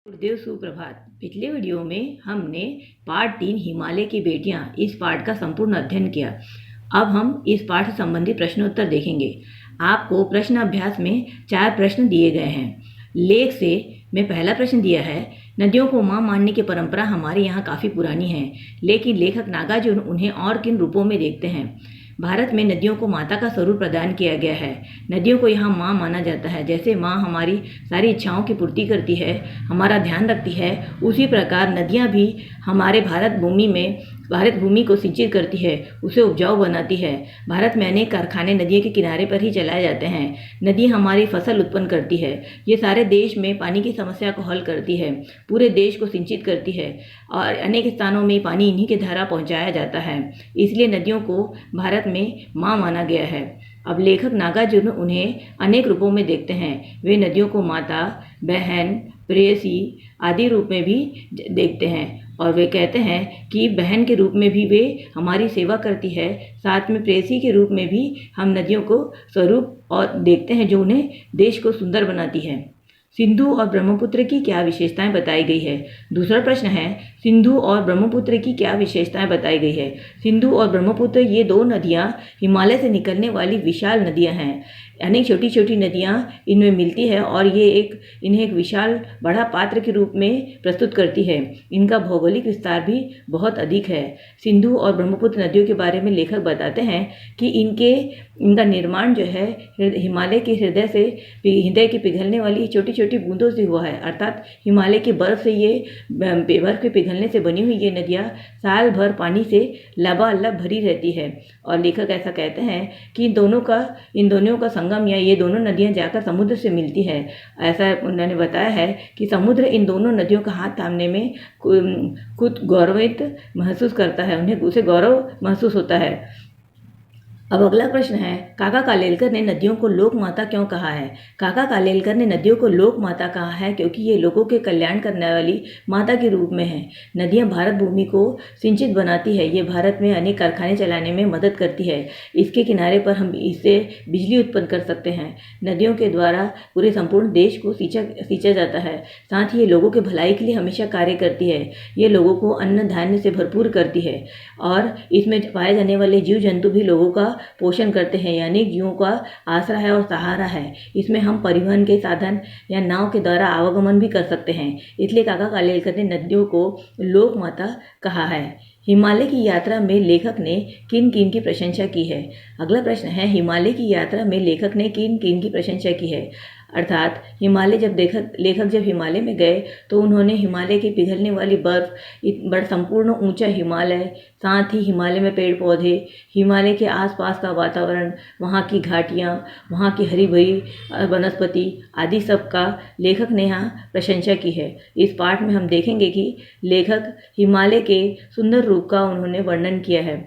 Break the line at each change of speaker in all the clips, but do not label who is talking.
गुरुदेव सुप्रभात। पिछले वीडियो में हमने पार्ट 3 हिमालय की बेटियां इस पार्ट का संपूर्ण अध्ययन किया। अब हम इस पाठ से संबंधित प्रश्नोत्तर देखेंगे। आपको प्रश्न अभ्यास में 4 प्रश्न दिए गए हैं। लेख से में पहला प्रश्न दिया है, नदियों को मां मानने की परंपरा हमारे यहाँ काफ़ी पुरानी है, लेकिन लेखक नागार्जुन उन्हें और किन रूपों में देखते हैं। भारत में नदियों को माता का स्वरूप प्रदान किया गया है। नदियों को यहाँ माँ माना जाता है। जैसे माँ हमारी सारी इच्छाओं की पूर्ति करती है, हमारा ध्यान रखती है, उसी प्रकार नदियाँ भी हमारे भारत भूमि को सिंचित करती है, उसे उपजाऊ बनाती है। भारत में अनेक कारखाने नदियों के किनारे पर ही चलाए जाते हैं। नदी हमारी फसल उत्पन्न करती है। ये सारे देश में पानी की समस्या को हल करती है, पूरे देश को सिंचित करती है और अनेक स्थानों में पानी इन्हीं के द्वारा पहुँचाया जाता है। इसलिए नदियों को भारत में माँ माना गया है। अब लेखक नागार्जुन उन्हें अनेक रूपों में देखते हैं। वे नदियों को माता, बहन, प्रेयसी आदि रूप में भी देखते हैं और वे कहते हैं कि बहन के रूप में भी वे हमारी सेवा करती है, साथ में प्रेयसी के रूप में भी हम नदियों को स्वरूप और देखते हैं जो उन्हें देश को सुंदर बनाती है। सिंधु और ब्रह्मपुत्र की क्या विशेषताएं बताई गई है। दूसरा प्रश्न है, सिंधु और ब्रह्मपुत्र की क्या विशेषताएं बताई गई है। सिंधु और ब्रह्मपुत्र ये 2 नदियां हिमालय से निकलने वाली विशाल नदियां हैं। अनेक छोटी छोटी नदियां इनमें मिलती है और ये इन्हें एक विशाल बड़ा पात्र के रूप में प्रस्तुत करती है। इनका भौगोलिक विस्तार भी बहुत अधिक है। सिंधु और ब्रह्मपुत्र नदियों के बारे में लेखक बताते हैं कि इनका निर्माण जो है हिमालय के हृदय की पिघलने वाली छोटी छोटी बूंदों से हुआ है। अर्थात हिमालय के बर्फ के पिघलने से बनी हुई ये नदियाँ साल भर पानी से लबालब भरी रहती है। और लेखक ऐसा कहते हैं कि इन दोनों का संगम या ये दोनों नदियाँ जाकर समुद्र से मिलती है। ऐसा उन्होंने बताया है कि समुद्र इन दोनों नदियों का हाथ थामने में खुद गौरवित महसूस करता है, उसे गौरव महसूस होता है। अब अगला प्रश्न है, काका कालेलकर ने नदियों को लोक माता क्यों कहा है। काका कालेलकर ने नदियों को लोक माता कहा है क्योंकि ये लोगों के कल्याण करने वाली माता के रूप में है। नदियाँ भारत भूमि को सिंचित बनाती है। ये भारत में अनेक कारखाने चलाने में मदद करती है। इसके किनारे पर हम इससे बिजली उत्पन्न कर सकते हैं। नदियों के द्वारा पूरे संपूर्ण देश को सींचा जाता है। साथ ही ये लोगों के भलाई के लिए हमेशा कार्य करती है। ये लोगों को अन्न धान्य से भरपूर करती है और इसमें पाए जाने वाले जीव जंतु भी लोगों का पोषण करते हैं, यानी जीवों का आसरा है और सहारा है। इसमें हम परिवहन के साधन या नाव के द्वारा आवागमन भी कर सकते हैं। इसलिए काका कालेलकर ने नदियों को लोक माता कहा है। हिमालय की यात्रा में लेखक ने किन किन की प्रशंसा की है। अगला प्रश्न है, हिमालय की यात्रा में लेखक ने किन किन की प्रशंसा की है। अर्थात लेखक जब हिमालय में गए तो उन्होंने हिमालय की पिघलने वाली बर्फ, बड़ा संपूर्ण ऊंचा हिमालय, साथ ही हिमालय में पेड़ पौधे, हिमालय के आसपास का वातावरण, वहाँ की घाटियाँ, वहाँ की हरी भरी वनस्पति आदि सब का लेखक ने यहाँ प्रशंसा की है। इस पाठ में हम देखेंगे कि लेखक हिमालय के सुंदर रूप का उन्होंने वर्णन किया है।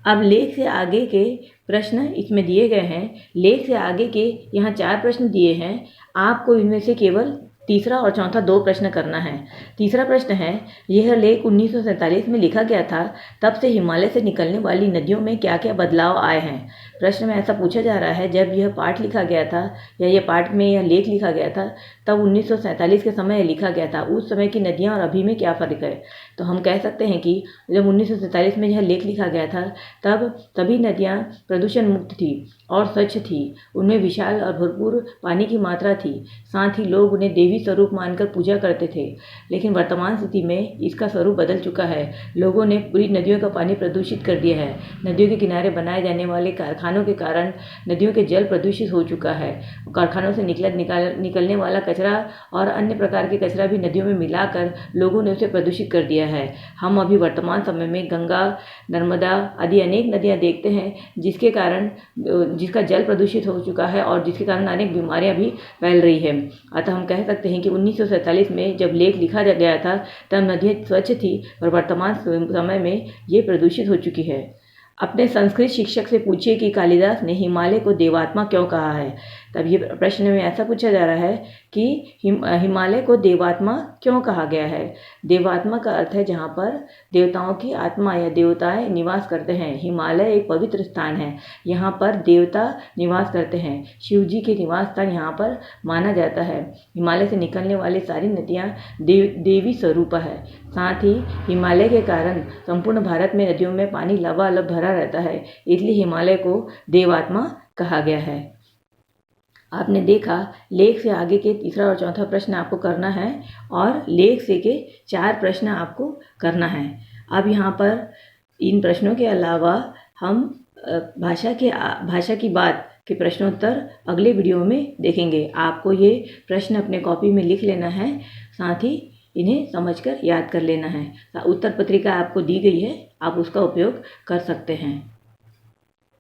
अब लेख से आगे के प्रश्न इसमें दिए गए हैं। लेख से आगे के यहाँ 4 प्रश्न दिए हैं। आपको इनमें से केवल तीसरा और चौथा 2 प्रश्न करना है। तीसरा प्रश्न है, यह लेख 1947 में लिखा गया था, तब से हिमालय से निकलने वाली नदियों में क्या क्या बदलाव आए हैं। प्रश्न में ऐसा पूछा जा रहा है, जब यह पाठ लिखा गया था या यह पाठ में यह लेख लिखा गया था तब 1947 के समय लिखा गया था, उस समय की नदियाँ और अभी में क्या फ़र्क है। तो हम कह सकते हैं कि जब 1947 में यह लेख लिखा गया था तब सभी नदियाँ प्रदूषण मुक्त थी और स्वच्छ थी। उनमें विशाल और भरपूर पानी की मात्रा थी। साथ ही लोग उन्हें देवी स्वरूप मानकर पूजा करते थे। लेकिन वर्तमान स्थिति में इसका स्वरूप बदल चुका है। लोगों ने पूरी नदियों का पानी प्रदूषित कर दिया है। नदियों के किनारे बनाए जाने वाले कारखानों के कारण नदियों के जल प्रदूषित हो चुका है। कारखानों से निकलने वाला कचरा और अन्य प्रकार के कचरा भी नदियों में मिलाकर लोगों ने उसे प्रदूषित कर दिया है। हम अभी वर्तमान समय में गंगा, नर्मदा आदि अनेक नदियाँ देखते हैं जिसका जल प्रदूषित हो चुका है और जिसके कारण अनेक बीमारियां भी फैल रही है। अतः हम कह सकते हैं कि 1947 में जब लेख लिखा गया था तब नदियाँ स्वच्छ थी और वर्तमान समय में ये प्रदूषित हो चुकी है। अपने संस्कृत शिक्षक से पूछिए कि कालिदास ने हिमालय को देवात्मा क्यों कहा है। तब ये प्रश्न में ऐसा पूछा जा रहा है कि हिमालय को देवात्मा क्यों कहा गया है। देवात्मा का अर्थ है जहाँ पर देवताओं की आत्मा या देवताएं निवास करते हैं। हिमालय एक पवित्र स्थान है, यहाँ पर देवता निवास करते हैं। शिव जी के निवास स्थान यहाँ पर माना जाता है। हिमालय से निकलने वाली सारी नदियाँ देवी स्वरूप है। साथ ही हिमालय के कारण संपूर्ण भारत में नदियों में पानी लबालब भरा रहता है, इसलिए हिमालय को देवात्मा कहा गया है। आपने देखा लेख से आगे के तीसरा और चौथा प्रश्न आपको करना है और लेख से के 4 प्रश्न आपको करना है। अब यहाँ पर इन प्रश्नों के अलावा हम भाषा की बात के प्रश्नोत्तर अगले वीडियो में देखेंगे। आपको ये प्रश्न अपने कॉपी में लिख लेना है, साथ ही इन्हें समझकर याद कर लेना है। उत्तर पत्रिका आपको दी गई है, आप उसका उपयोग कर सकते हैं।